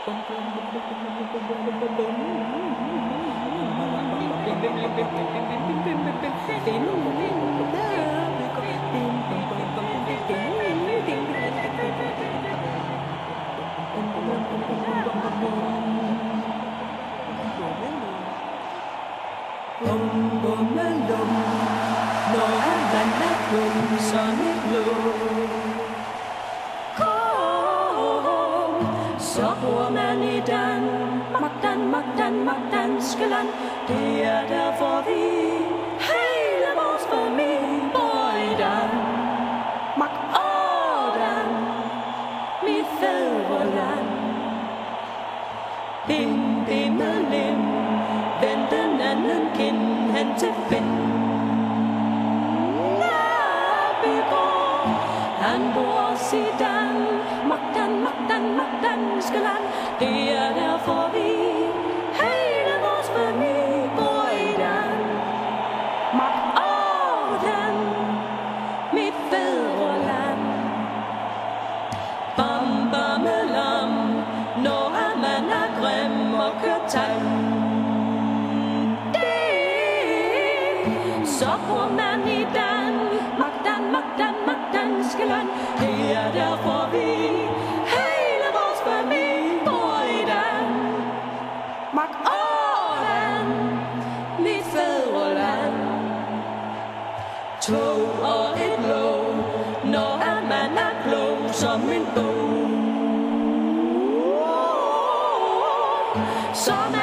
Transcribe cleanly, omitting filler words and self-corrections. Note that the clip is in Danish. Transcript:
Så bor man i danske land. Det er derfor vi hele vores familie bor i Danmark. Mit fædreland. Bim-bim-lim, vend den anden kind hen til vind. Han bor os i Danmark, danske land. Det er derfor vi hele vores familie bor i Danmark. Mit fædreland. Bam, bammelam, når man er grim og kører tand. Så bor man i Danmark, danske land. Det er derfor vi hele vores familie bor i Danmark. Mit fædreland. Tog og et låg, når man er klog som en bog. Som